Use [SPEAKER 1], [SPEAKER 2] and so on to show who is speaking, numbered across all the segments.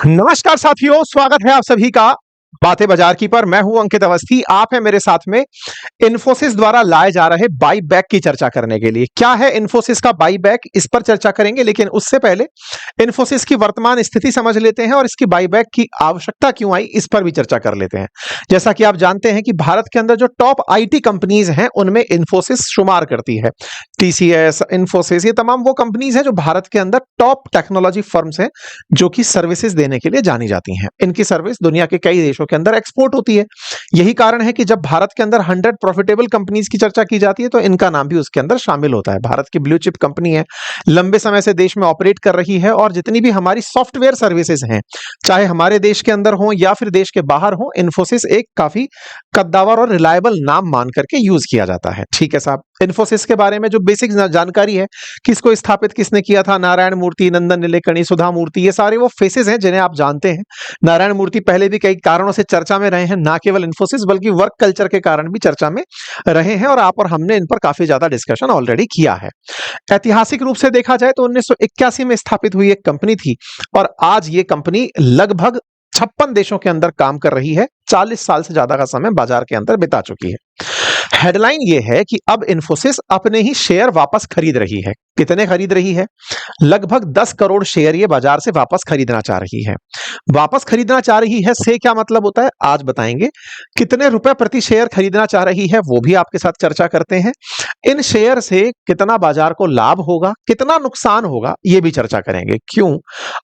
[SPEAKER 1] नमस्कार साथियों, स्वागत है आप सभी का बातें बाजार की पर। मैं हूं अंकित अवस्थी, आप हैं मेरे साथ में इन्फोसिस द्वारा लाए जा रहे बाई बैक की चर्चा करने के लिए। क्या है इन्फोसिस का बाई बैक, इस पर चर्चा करेंगे, लेकिन उससे पहले इन्फोसिस की वर्तमान स्थिति समझ लेते हैं और इसकी बाई बैक की आवश्यकता क्यों आई, इस पर भी चर्चा कर लेते हैं। जैसा कि आप जानते हैं कि भारत के अंदर जो टॉप आईटी कंपनीज हैं उनमें इन्फोसिस शुमार करती है। टीसीएस, इन्फोसिस, ये तमाम वो कंपनीज हैं जो भारत के अंदर टॉप टेक्नोलॉजी फर्म्स हैं, जो कि सर्विसेज देने के लिए जानी जाती हैं। इनकी सर्विस दुनिया के कई देशों के अंदर एक्सपोर्ट होती है। यही कारण है कि जब भारत के अंदर 100 प्रॉफिटेबल कंपनीज की चर्चा की जाती है तो इनका नाम भी उसके अंदर शामिल होता है। भारत की ब्लू चिप कंपनी है, लंबे समय से देश में ऑपरेट कर रही है, और जितनी भी हमारी सॉफ्टवेयर सर्विसेज हैं, चाहे हमारे देश के अंदर हो या फिर देश के बाहर हो, इन्फोसिस एक काफी कद्दावर और रिलायबल नाम मान करके यूज किया जाता है। ठीक है साहब, इन्फोसिस के बारे में जो बेसिक जानकारी है, किसको स्थापित किसने किया था, नारायण मूर्ति, नंदन नीलेकणी, सुधा मूर्ति, ये सारे वो फेसेस हैं जिन्हें आप जानते हैं। नारायण मूर्ति पहले भी कई कारणों से चर्चा में रहे हैं, ना केवल इन्फोसिस बल्कि वर्क कल्चर के कारण भी चर्चा में रहे हैं, और आप और हमने इन पर काफी ज्यादा डिस्कशन ऑलरेडी किया है। ऐतिहासिक रूप से देखा जाए तो 1981 में स्थापित हुई एक कंपनी थी, और आज ये कंपनी लगभग 56 देशों के अंदर काम कर रही है। 40 साल से ज्यादा का समय बाजार के अंदर बिता चुकी है। हेडलाइन ये है कि अब इन्फोसिस अपने ही शेयर वापस खरीद रही है। कितने खरीद रही है? लगभग 10 करोड़ शेयर ये बाजार से वापस खरीदना चाह रही है। वापस खरीदना चाह रही है से क्या मतलब होता है, आज बताएंगे। कितने रुपए प्रति शेयर खरीदना चाह रही है वो भी आपके साथ चर्चा करते हैं। इन शेयर से कितना बाजार को लाभ होगा, कितना नुकसान होगा, ये भी चर्चा करेंगे। क्यों?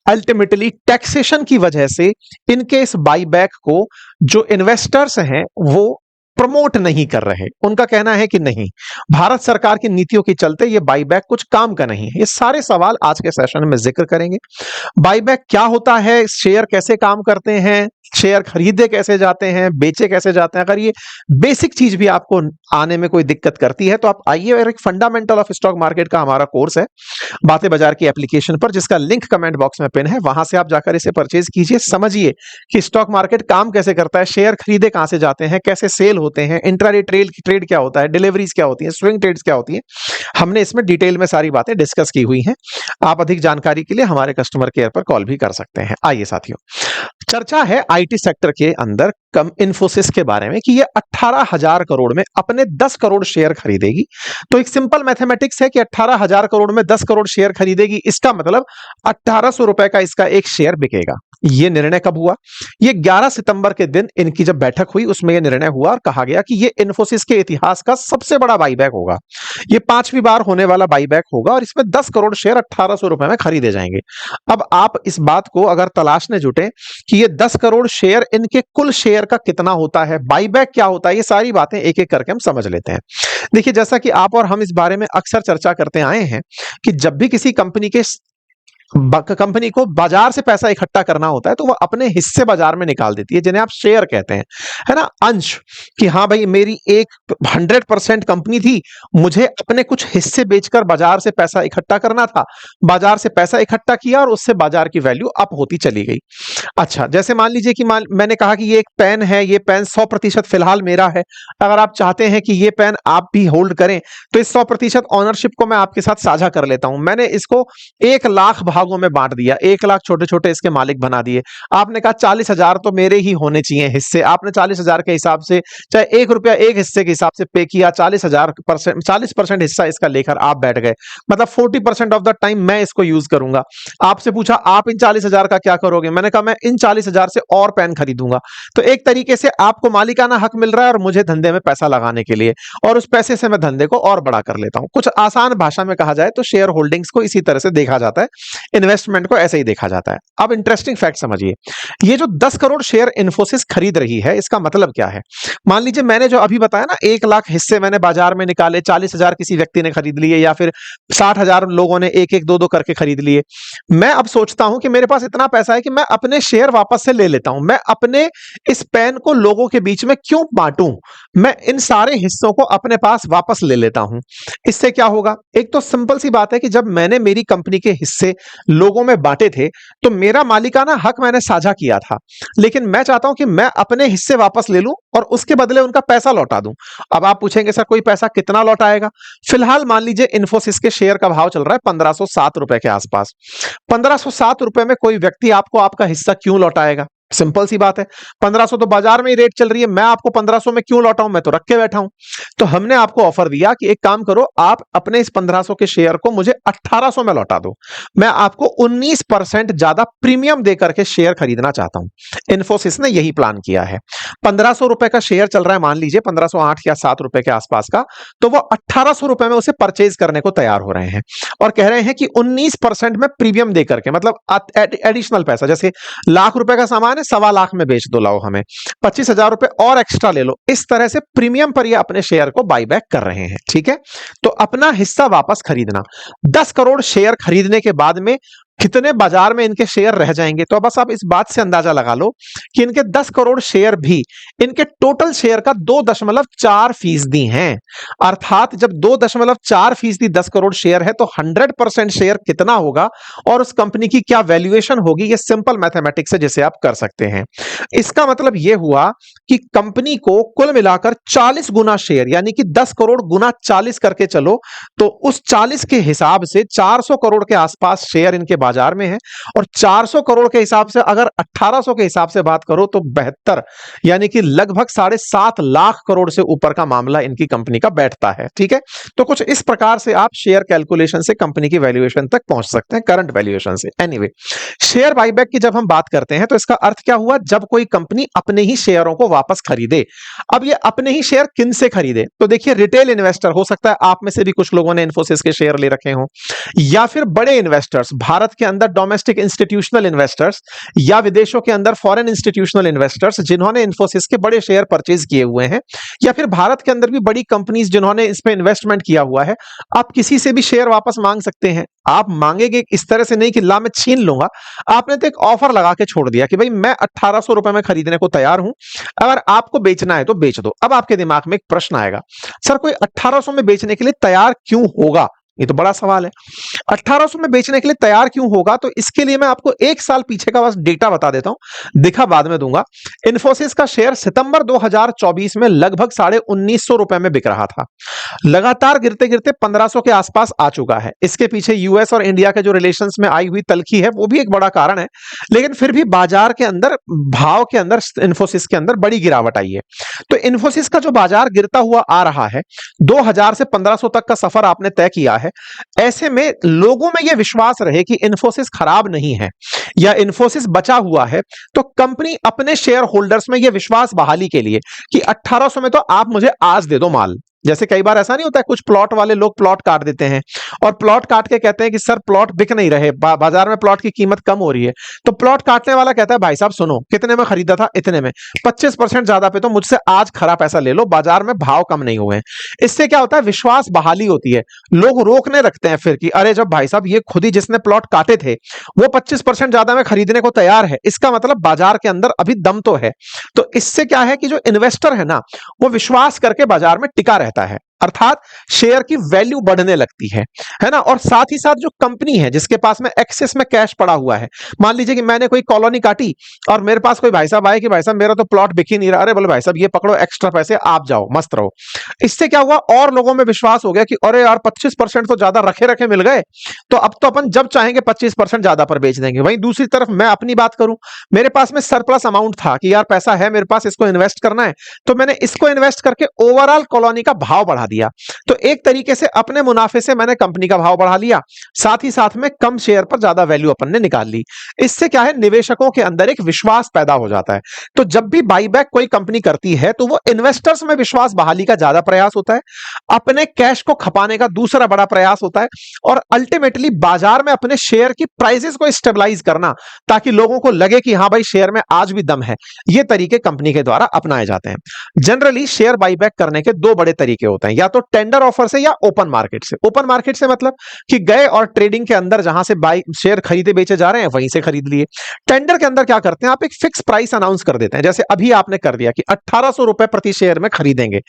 [SPEAKER 1] अल्टीमेटली टैक्सेशन की वजह से इनके इस बाईबैक को जो इन्वेस्टर्स हैं वो प्रमोट नहीं कर रहे। उनका कहना है कि नहीं, भारत सरकार की नीतियों के चलते ये बाईबैक कुछ काम का नहीं है। ये सारे सवाल आज के सेशन में जिक्र करेंगे। बाईबैक क्या होता है, शेयर कैसे काम करते हैं, शेयर खरीदे कैसे जाते हैं, बेचे कैसे जाते हैं। अगर ये बेसिक चीज भी आपको आने में कोई दिक्कत करती है तो आप आइए, और एक फंडामेंटल ऑफ स्टॉक मार्केट का हमारा कोर्स है बातें बाजार की एप्लीकेशन पर, जिसका लिंक कमेंट बॉक्स में पिन है, वहां से आप जाकर इसे परचेज कीजिए। समझिए कि स्टॉक मार्केट काम कैसे करता है, शेयर खरीदे कहां से जाते हैं, कैसे सेल होते हैं, इंट्राडे ट्रेड क्या होता है, डिलीवरीज क्या होती है, स्विंग ट्रेड्स क्या होती है। हमने इसमें डिटेल में सारी बातें डिस्कस की हुई हैं। आप अधिक जानकारी के लिए हमारे कस्टमर केयर पर कॉल भी कर सकते हैं। आइए साथियों, चर्चा है आईटी सेक्टर के अंदर कम इन्फोसिस के बारे में कि ये 18,000 करोड़ में अपने 10 करोड़ शेयर खरीदेगी। तो एक सिंपल मैथमेटिक्स है कि 18,000 करोड़ में 10 करोड़ शेयर खरीदेगी, इसका मतलब 1,800 रुपए का इसका एक शेयर बिकेगा। ये निर्णय कब हुआ? ये 11 सितंबर के दिन इनकी जब बैठक हुई उसमें यह निर्णय हुआ और कहा गया कि ये इन्फोसिस के इतिहास का सबसे बड़ा बाईबैक होगा। ये 5वीं बार होने वाला बाईबैक होगा, और इसमें 10 करोड़ शेयर 1,800 रुपए में खरीदे जाएंगे। अब आप इस बात को अगर तलाशने जुटे कि ये 10 करोड़ शेयर इनके कुल शेयर का कितना होता है, बाईबैक क्या होता है, ये सारी बातें एक एक करके हम समझ लेते हैं। देखिए, जैसा कि आप और हम इस बारे में अक्सर चर्चा करते आए हैं कि जब भी किसी कंपनी को बाजार से पैसा इकट्ठा करना होता है तो वह अपने हिस्से बाजार में निकाल देती है, जिन्हें आप शेयर कहते हैं, है ना, अंश। कि हाँ भाई, मेरी एक 100% कंपनी थी, मुझे अपने कुछ हिस्से बेचकर बाजार से पैसा इकट्ठा करना था, बाजार से पैसा इकट्ठा किया और उससे बाजार की वैल्यू अप होती चली गई। अच्छा, जैसे मान लीजिए कि मैंने कहा कि ये एक पेन है, ये पेन 100% फिलहाल मेरा है। अगर आप चाहते हैं कि ये पेन आप भी होल्ड करें तो इस 100% ऑनरशिप को मैं आपके साथ साझा कर लेता हूं। मैंने इसको 1 लाख भागों में बांट दिया, 1 लाख छोटे छोटे इसके मालिक बना दिए। आपने कहा 40,000 तो मेरे ही होने चाहिए हिस्से। आपने 40,000 के हिसाब से, चाहे 1 रुपया एक हिस्से के हिसाब से पे किया, 40% हिस्सा इसका लेकर आप बैठ गए। मतलब 40% ऑफ द टाइम मैं इसको यूज करूंगा। आपसे पूछा आप इन 40,000 का क्या करोगे? मैंने कहा मैं इन 40,000 से और पेन खरीदूंगा। तो एक तरीके से आपको मालिकाना हक मिल रहा है और मुझे धंधे में पैसा लगाने के लिए, और उस पैसे से मैं धंधे को और बड़ा कर लेता हूं। कुछ आसान भाषा में कहा जाए तो शेयर होल्डिंग्स को इसी तरह से देखा जाता है, इन्वेस्टमेंट को ऐसे ही देखा जाता है। अब इंटरेस्टिंग फैक्ट समझिए, ये जो 10 करोड़ शेयर इन्फोसिस खरीद रही है, इसका मतलब क्या है? मान लीजिए मैंने जो अभी बताया ना, 1 लाख हिस्से मैंने बाजार में निकाले, 40,000 किसी व्यक्ति ने खरीद लिए, या फिर 60,000 लोगों ने एक एक दो दो करके खरीद लिए। मैं अब सोचता हूं कि मेरे पास इतना पैसा है कि मैं अपने शेयर वापस से ले लेता हूं। मैं अपने इस पेन को लोगों के बीच में क्यों बांटूं? मैं इन सारे हिस्सों को अपने पास वापस ले लेता हूं। इससे क्या होगा? एक तो सिंपल सी बात है कि जब मैंने मेरी कंपनी के हिस्से लोगों में बांटे थे तो मेरा मालिकाना हक मैंने साझा किया था, लेकिन मैं चाहता हूं कि मैं अपने हिस्से वापस ले लूं और उसके बदले उनका पैसा लौटा दूं। अब आप पूछेंगे सर कोई पैसा कितना लौटाएगा? फिलहाल मान लीजिए इन्फोसिस के शेयर का भाव चल रहा है 1507 रुपए के आसपास। 1507 रुपए में कोई व्यक्ति आपको आपका हिस्सा क्यों लौटाएगा? सिंपल सी बात है, 1500 तो बाजार में ही रेट चल रही है, मैं आपको 1500 में क्यों लौटाऊं? मैं तो रख के बैठा हूं। तो हमने आपको ऑफर दिया कि एक काम करो, आप अपने इस 1500 के शेयर को मुझे 1800 में लौटा दो। मैं आपको 19% ज्यादा प्रीमियम देकर के शेयर खरीदना चाहता हूं। इन्फोसिस ने यही प्लान किया है। 1500 रुपए का शेयर चल रहा है, मान लीजिए 1508 या 7 रुपए के आसपास का, तो वो 1800 रुपए में उसे परचेज करने को तैयार हो रहे हैं और कह रहे हैं कि 19% में प्रीमियम देकर के, मतलब एडिशनल पैसा, जैसे लाख रुपए का सामान है, 1.25 लाख में बेच दो, लाओ हमें 25,000 रुपए और एक्स्ट्रा ले लो। इस तरह से प्रीमियम पर ये अपने शेयर को बाईबैक कर रहे हैं। ठीक है, तो अपना हिस्सा वापस खरीदना। 10 करोड़ शेयर खरीदने के बाद में कितने बाजार में इनके शेयर रह जाएंगे? तो बस आप इस बात से अंदाजा लगा लो कि इनके 10 करोड़ शेयर भी इनके टोटल शेयर का 2.4% हैं। अर्थात जब 2.4% 10 करोड़ शेयर है तो 100% शेयर कितना होगा और उस कंपनी की क्या वैल्यूएशन होगी? ये सिंपल मैथमेटिक्स है जिसे आप कर सकते हैं। इसका मतलब यह हुआ कि कंपनी को कुल मिलाकर 40 गुना शेयर, यानी कि 10 करोड़ गुना 40 करके चलो, तो उस 40 के हिसाब से 400 करोड़ के आसपास शेयर इनके बाजार में है। और 400 करोड़ के हिसाब से अगर 1800 के हिसाब से बात करो तो 72, यानी कि लगभग 7.5 लाख करोड़ से ऊपर का मामला इनकी कंपनी का बैठता है। ठीक है, तो कुछ इस प्रकार से आप शेयर कैलकुलेशन से कंपनी की वैल्यूएशन तक पहुंच सकते हैं, करंट वैल्यूएशन से। एनीवे, शेयर बायबैक की जब हम बात करते हैं तो इसका अर्थ क्या हुआ? जब कोई कंपनी अपने ही शेयरों को वापस खरीदे। अब ये अपने ही शेयर किन से खरीदे? तो देखिए, रिटेल इन्वेस्टर, हो सकता है आप में से भी कुछ लोगों ने इन्फोसिस के शेयर ले रखे हों, या फिर बड़े इन्वेस्टर्स, भारत के अंदर डोमेस्टिक इंस्टीट्यूशनल इन्वेस्टर्स या विदेशों के अंदर फॉरेन इंस्टीट्यूशनल इन्वेस्टर्स जिन्होंने इन्फोसिस के बड़े शेयर परचेज किए हुए हैं, या फिर भारत के अंदर भी बड़ी कंपनीज जिन्होंने इस पे इन्वेस्टमेंट किया हुआ है। आप किसी से भी शेयर वापस मांग सकते हैं। आप मांगेंगे इस तरह से नहीं कि ला मैं छीन लूंगा, आपने तो एक ऑफर लगा के छोड़ दिया कि भाई मैं 1800 रुपए में खरीदने को तैयार हूं, अगर आपको बेचना है तो बेच दो। अब आपके दिमाग में एक प्रश्न आएगा, सर कोई 1800 में बेचने के लिए तैयार क्यों होगा? ये तो बड़ा सवाल है। 1800 में बेचने के लिए तैयार क्यों होगा? तो इसके लिए मैं आपको 1 साल पीछे का बस डेटा बता देता हूं, दिखा बाद में दूंगा। इन्फोसिस का शेयर सितंबर 2024 में लगभग 1950 रुपए में बिक रहा था, लगातार गिरते गिरते 1500 के आसपास आ चुका है। इसके पीछे यूएस और इंडिया के जो रिलेशंस में आई हुई तलखी है वो भी एक बड़ा कारण है, लेकिन फिर भी बाजार के अंदर, भाव के अंदर इन्फोसिस के अंदर बड़ी गिरावट आई है। तो इन्फोसिस का जो बाजार गिरता हुआ आ रहा है, 2000 से 1500 तक का सफर आपने तय किया है, ऐसे में लोगों में यह विश्वास रहे कि इन्फोसिस खराब नहीं है या इन्फोसिस बचा हुआ है, तो कंपनी अपने शेयर होल्डर्स में यह विश्वास बहाली के लिए कि 1800 में तो आप मुझे आज दे दो माल। जैसे कई बार ऐसा नहीं होता है, कुछ प्लॉट वाले लोग प्लॉट काट देते हैं और प्लॉट काट के कहते हैं कि सर प्लॉट बिक नहीं रहे, बाजार में प्लॉट की कीमत कम हो रही है। तो प्लॉट काटने वाला कहता है भाई साहब सुनो, कितने में खरीदा था? इतने में, 25% ज्यादा पे, तो मुझसे आज खरा पैसा ले लो, बाजार में भाव कम नहीं हुए हैं। इससे क्या होता है? विश्वास बहाली होती है, लोग रोकने लगते हैं फिर कि अरे जब भाई साहब ये खुद ही जिसने प्लॉट काटे थे वो 25% ज्यादा में खरीदने को तैयार है, इसका मतलब बाजार के अंदर अभी दम तो है। तो इससे क्या है कि जो इन्वेस्टर है ना, वो विश्वास करके बाजार में टिका रहता है, अर्थात शेयर की वैल्यू बढ़ने लगती है ना। और साथ ही साथ जो कंपनी है जिसके पास में एक्सेस में कैश पड़ा हुआ है, मान लीजिए कि मैंने कोई कॉलोनी काटी और मेरे पास कोई भाई साहब आए कि भाई साहब मेरा तो प्लॉट बिक ही नहीं रहा, अरे बोले भाई साहब ये पकड़ो एक्स्ट्रा पैसे, आप जाओ मस्त रहो। इससे क्या हुआ? और लोगों में विश्वास हो गया कि अरे यार 25% तो ज्यादा रखे रखे मिल गए, तो अब तो अपन जब चाहेंगे 25% ज्यादा पर बेच देंगे। वहीं दूसरी तरफ मैं अपनी बात करूं, मेरे पास में सरप्लस अमाउंट था कि यार पैसा है मेरे पास, इसको इन्वेस्ट करना है, तो मैंने इसको इन्वेस्ट करके ओवरऑल कॉलोनी का भाव बढ़ा दिया। तो एक तरीके से अपने मुनाफे से मैंने कंपनी का भाव बढ़ा लिया, साथ ही साथ में कम शेयर पर ज्यादा वैल्यू अपन ने निकाल ली। इससे क्या है? निवेशकों के अंदर एक विश्वास पैदा हो जाता है। तो जब भी बाईबैक कोई कंपनी करती है तो वो इन्वेस्टर्स में विश्वास बहाली का ज्यादा प्रयास होता है, अपने कैश को खपाने का दूसरा बड़ा प्रयास होता है, और अल्टीमेटली बाजार में अपने शेयर की प्राइसेस को स्टेबलाइज करना, ताकि लोगों को लगे कि हां भाई शेयर में आज भी दम है। ये तरीके कंपनी के द्वारा अपनाए जाते हैं। जनरली शेयर बाईबैक करने के 2 बड़े तरीके होते हैं, या तो टेंडर ऑफर से या ओपन मार्केट से। ओपन मार्केट से मतलब कि गए और ट्रेडिंग के अंदर जहां से बाई शेयर खरीदे बेचे जा रहे हैं वहीं से खरीद लिए। टेंडर के अंदर क्या करते हैं, आप एक फिक्स प्राइस अनाउंस कर देते हैं, जैसे अभी आपने कर दिया कि 1800 रुपए प्रति शेयर में खरीदेंगे।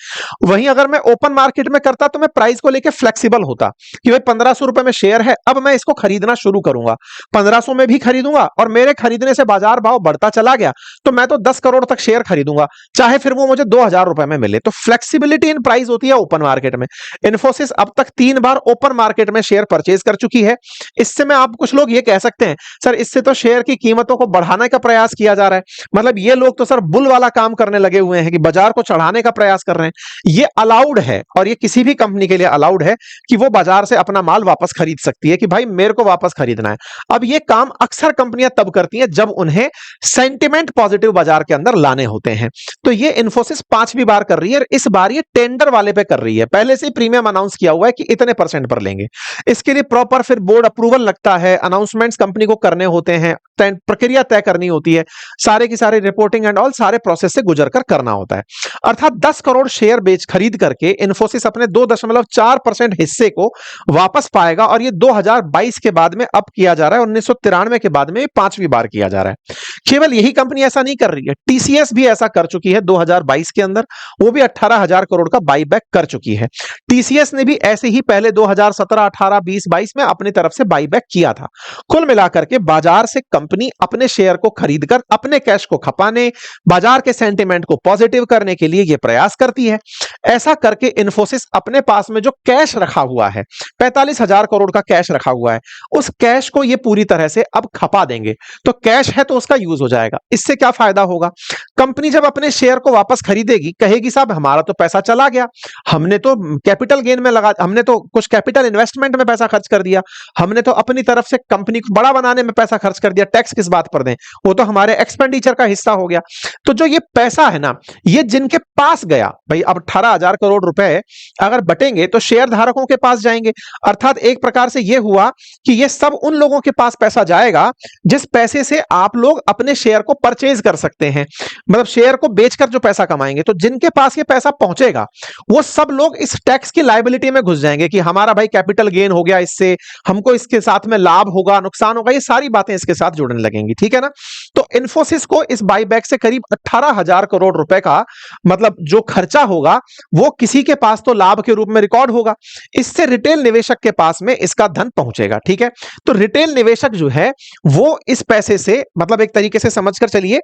[SPEAKER 1] वहीं अगर मैं ओपन मार्केट में करता तो मैं प्राइस को लेकर फ्लेक्सिबल होता कि भाई 1500 रुपए में शेयर है, अब मैं इसको खरीदना शुरू करूंगा, 1500 में भी खरीदूंगा और मेरे खरीदने से बाजार भाव बढ़ता चला गया तो मैं तो 10 करोड़ तक शेयर खरीदूंगा, चाहे फिर वो मुझे 2000 रुपए में मिले। तो फ्लेक्सिबिलिटी इन प्राइस होती है ओपन मार्केट में। इन्फोसिस अब तक 3 बार ओपन मार्केट में शेयर परचेज कर चुकी है। इससे में आप कुछ लोग ये कह सकते हैं सर इससे तो शेयर की कीमतों को बढ़ाने का प्रयास किया जा रहा है, मतलब ये लोग तो सर बुल वाला काम करने लगे हुए हैं कि बाजार को चढ़ाने का प्रयास कर रहे हैं। ये अलाउड है और ये किसी भी कंपनी के लिए अलाउड है कि वो बाजार से अपना माल वापस खरीद सकती है कि भाई मेरे को वापस खरीदना है। अब ये काम अक्सर कंपनियां तब करती हैं जब उन्हें सेंटिमेंट पॉजिटिव बाजार के अंदर लाने होते हैं। तो ये इन्फोसिस 5वीं बार कर रही है और इस बार ये टेंडर वाले पे कर रही है। पहले से प्रीमियम अनाउंस किया हुआ है कि इतने % पर लेंगे। इसके लिए प्रॉपर फिर बोर्ड अप्रूवल लगता है, अनाउंसमेंट्स कंपनी को करने होते हैं, प्रक्रिया तय करनी होती है, सारे की सारी रिपोर्टिंग एंड ऑल सारे प्रोसेस से गुजर कर करना होता है। अर्थात 10 करोड़ शेयर बेच खरीद करके इन्फोसिस अपने 2.4% हिस्से को वापस पाएगा और ये 2022 के बाद में अब किया जा रहा है, 1993 के बाद में 5वीं बार किया जा रहा है। केवल यही कंपनी ऐसा नहीं कर रही है, टीसीएस भी ऐसा कर चुकी है 2022 के अंदर, वो भी 18,000 करोड़ का बाईबैक कर चुकी है। टीसीएस ने भी ऐसे ही पहले 2017, 18, 20, 22 में अपनी तरफ से बाईबैक किया था। कुल मिलाकर के बाजार से कंपनी अपने शेयर को खरीदकर अपने कैश को खपाने, बाजार के सेंटिमेंट को पॉजिटिव करने के लिए यह प्रयास करती है। ऐसा करके इन्फोसिस अपने पास में जो कैश रखा हुआ है, 45,000 करोड़ का कैश रखा हुआ है, उस कैश को ये पूरी तरह से अब खपा देंगे। तो कैश है तो उसका यूज हो जाएगा। इससे क्या फायदा होगा, कंपनी जब अपने शेयर को वापस खरीदेगी कहेगी साहब हमारा तो पैसा चला गया, हमने तो कैपिटल गेन में लगा, हमने तो कुछ कैपिटल इन्वेस्टमेंट में पैसा खर्च कर दिया, हमने तो अपनी तरफ से कंपनी को बड़ा बनाने में पैसा खर्च कर दिया, टैक्स किस बात पर दें, वो तो हमारे एक्सपेंडिचर का हिस्सा हो गया। तो जो ये पैसा है ना, ये जिनके पास गया, भाई अब 18,000 करोड़ रुपए अगर बटेंगे तो शेयर धारकों के पास जाएंगे। अर्थात एक प्रकार से यह हुआ कि ये सब उन लोगों के पास पैसा जाएगा जिस पैसे से आप लोग अपने शेयर को परचेज कर सकते हैं, मतलब शेयर को बेचकर जो पैसा कमाएंगे। तो जिनके पास ये पैसा पहुंचेगा वो सब लोग इस टैक्स की लायबिलिटी में घुस जाएंगे कि हमारा भाई कैपिटल गेन हो गया, इससे हमको इसके साथ में लाभ होगा, नुकसान होगा, ये सारी बातें इसके साथ जुड़ने लगेंगी। ठीक है ना। तो इन्फोसिस को इस बाईबैक से करीब 18,000 करोड़ रुपए का मतलब जो खर्चा होगा वो किसी के पास तो लाभ के रूप में रिकॉर्ड होगा, इससे रिटेल निवेशक के पास में इसका धन पहुंचेगा। ठीक है। तो रिटेल निवेशक जो है वो इस पैसे से मतलब एक तरीके से समझकर चलिए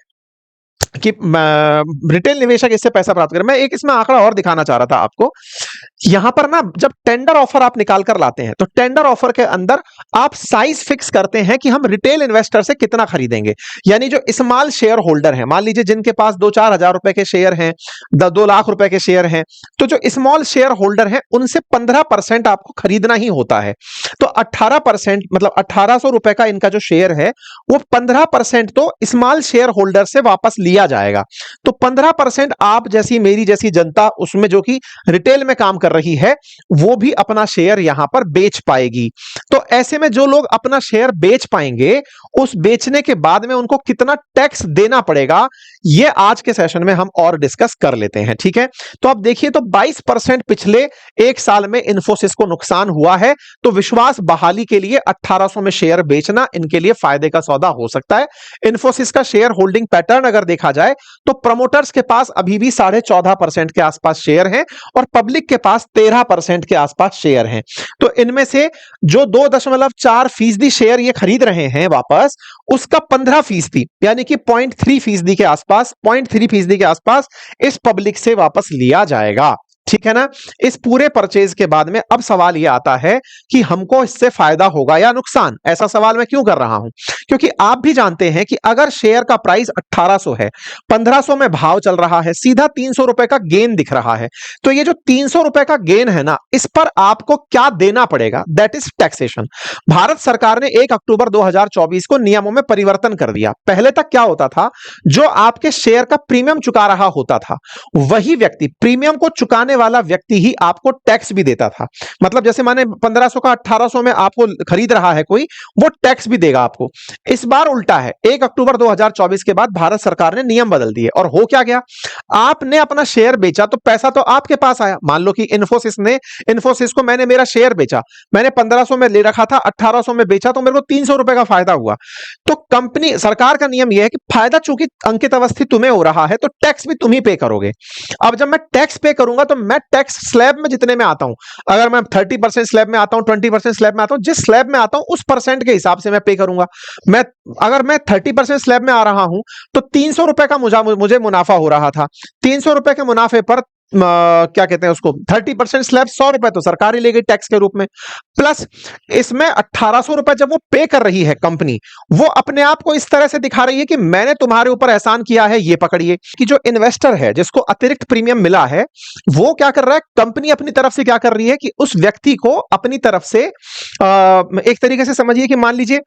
[SPEAKER 1] कि रिटेल निवेशक इससे पैसा प्राप्त करे। मैं एक इसमें आंकड़ा और दिखाना चाह रहा था आपको। यहां पर ना जब टेंडर ऑफर आप निकाल कर लाते हैं तो टेंडर ऑफर के अंदर आप साइज फिक्स करते हैं कि हम रिटेल इन्वेस्टर से कितना खरीदेंगे। यानी जो स्मॉल शेयर होल्डर है, मान लीजिए जिनके पास 2-4 हजार रुपए के शेयर हैं, 2 लाख रुपए के शेयर हैं, तो जो स्मॉल शेयर होल्डर है उनसे 15% आपको खरीदना ही होता है। तो 18% मतलब 1800 रुपए का इनका जो शेयर है वो 15% तो स्मॉल शेयर होल्डर से वापस लिया जाएगा। तो 15% आप जैसी मेरी जैसी जनता उसमें जो कि रिटेल में काम कर रही है वो भी अपना शेयर यहां पर बेच पाएगी। तो ऐसे में जो लोग अपना शेयर बेच पाएंगे उस बेचने के बाद में उनको कितना टैक्स देना पड़ेगा ये आज के सेशन में हम और डिस्कस कर लेते हैं। ठीक है। तो आप देखिए तो 22% पिछले एक साल में इन्फोसिस को नुकसान हुआ है। तो विश्वास बहाली के लिए 1800 में शेयर बेचना इनके लिए फायदे का सौदा हो सकता है। इन्फोसिस का शेयर होल्डिंग पैटर्न अगर देखा जाए तो प्रमोटर्स के पास अभी भी 14.5% के आसपास शेयर हैं और पब्लिक के पास 13% के आसपास शेयर हैं। तो इनमें से जो 2.4% शेयर ये खरीद रहे हैं वापस, उसका 15% यानी कि 0.3% के आसपास 0.3% के आसपास इस पब्लिक से वापस लिया जाएगा। ठीक है ना। इस पूरे परचेज के बाद में अब सवाल यह आता है कि हमको इससे फायदा होगा या नुकसान। ऐसा सवाल मैं क्यों कर रहा हूं, क्योंकि आप भी जानते हैं कि अगर शेयर का प्राइस 1800 है, 1500 में भाव चल रहा है, सीधा 300 रुपए का गेन दिख रहा है, तो ये जो 300 रुपए का गेन है ना, इस पर आपको क्या देना पड़ेगा, दैट इज टैक्सेशन। भारत सरकार ने 1 अक्टूबर 2024 को नियमों में परिवर्तन कर दिया। पहले तक क्या होता था, जो आपके शेयर का प्रीमियम चुका रहा होता था वही व्यक्ति प्रीमियम को चुकाने कमाने वाला व्यक्ति ही आपको टैक्स भी देता था। मतलब जैसे माने 1500 का 1800 में आपको खरीद रहा है कोई, वो टैक्स भी देगा आपको। इस बार उल्टा है। 1 अक्टूबर 2024 के बाद भारत सरकार ने नियम बदल दिए और हो क्या गया, आपने अपना शेयर बेचा तो पैसा तो आपके पास आया। मान लो कि इन्फोसिस को मैंने मेरा शेयर बेचा, मैंने 1500 में ले रखा था, 1800 में बेचा, तो मेरे को 300 रुपए का फायदा हुआ। तो कंपनी सरकार का नियम यह है कि फायदा चूंकि अंकित अवस्थी तुम्हें हो रहा है तो टैक्स भी तुम ही पे करोगे। अब जब मैं टैक्स पे करूंगा तो मैं टैक्स स्लैब में जितने में आता हूं, अगर मैं 30% स्लैब में आता हूं, 20% स्लैब में आता हूं, जिस स्लैब में आता हूं उस परसेंट के हिसाब से मैं पे करूंगा। अगर मैं 30% स्लैब में आ रहा हूं तो 300 रुपए का मुझे मुनाफा हो रहा था। 300 रुपए के मुनाफे पर क्या कहते हैं उसको, 30% स्लैब 100 रुपए तो सरकार ही ले गई टैक्स के रूप में, प्लस इसमें 1800 रुपए जब वो पे कर रही है कंपनी, वो अपने आप को इस तरह से दिखा रही है कि मैंने तुम्हारे ऊपर एहसान किया है, ये पकड़िए। कि जो इन्वेस्टर है जिसको अतिरिक्त प्रीमियम मिला है, वो क्या कर रहा है, कंपनी अपनी तरफ से क्या कर रही है कि उस व्यक्ति को अपनी तरफ से एक तरीके से समझिए कि मान लीजिए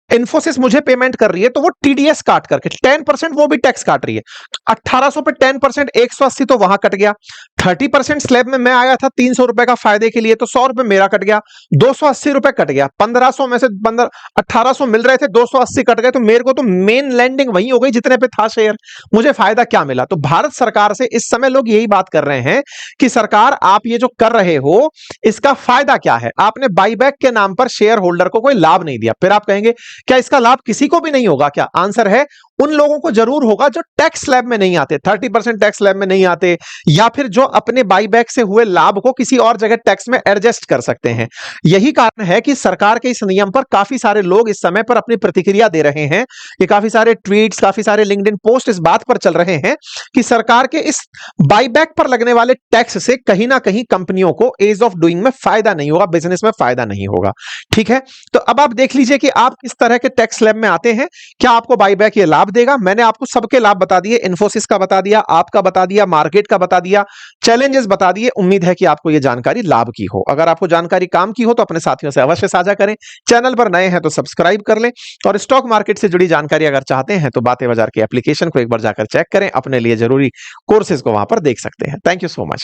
[SPEAKER 1] इन्फोसिस मुझे पेमेंट कर रही है तो वो टीडीएस काट करके 10% वो भी टैक्स काट रही है। 1800 पे 10% 180 तो वहां कट गया। 30% स्लैब में मैं आया था 300 रुपए का फायदे के लिए, तो 100 रुपए मेरा कट गया, 280 रुपए कट गया। 1500 में से 1800 मिल रहे थे, 280 कट गए, तो मेरे को तो मेन लैंडिंग वही हो गई जितने पे था शेयर। मुझे फायदा क्या मिला? तो भारत सरकार से इस समय लोग यही बात कर रहे हैं कि सरकार आप ये जो कर रहे हो इसका फायदा क्या है? आपने बाईबैक के नाम पर शेयर होल्डर को कोई लाभ नहीं दिया। फिर आप कहेंगे क्या इसका लाभ किसी को भी नहीं होगा क्या? आंसर है उन लोगों को जरूर होगा जो टैक्स स्लैब में नहीं आते, 30% टैक्स स्लैब में नहीं आते, या फिर जो अपने बाईबैक से हुए लाभ को किसी और जगह टैक्स में एडजस्ट कर सकते हैं। यही कारण है कि सरकार के इस नियम पर काफी सारे लोग इस समय पर अपनी प्रतिक्रिया दे रहे हैं। ये काफी सारे ट्वीट्स, काफी सारे लिंक्डइन पोस्ट इस बात पर चल रहे हैं कि सरकार के इस बाईबैक पर लगने वाले टैक्स से कहीं ना कहीं कंपनियों को एज ऑफ डूइंग में फायदा नहीं होगा, बिजनेस में फायदा नहीं होगा। ठीक है, तो अब आप देख लीजिए कि आप किस तरह के टैक्स स्लैब में आते हैं, क्या आपको बाईबैक ये लाभ देगा? मैंने आपको सबके लाभ बता दिए, इन्फोसिस का बता दिया, आपका बता दिया, मार्केट का बता दिया, चैलेंजेस बता दिए। उम्मीद है कि आपको ये जानकारी लाभ की हो। अगर आपको जानकारी काम की हो तो अपने साथियों से अवश्य साझा करें। चैनल पर नए हैं तो सब्सक्राइब कर लें, और स्टॉक मार्केट से जुड़ी जानकारी अगर चाहते हैं तो बातें बाजार के एप्लीकेशन को एक बार जाकर चेक करें, अपने लिए जरूरी कोर्सेज को वहां पर देख सकते हैं। Thank you so much.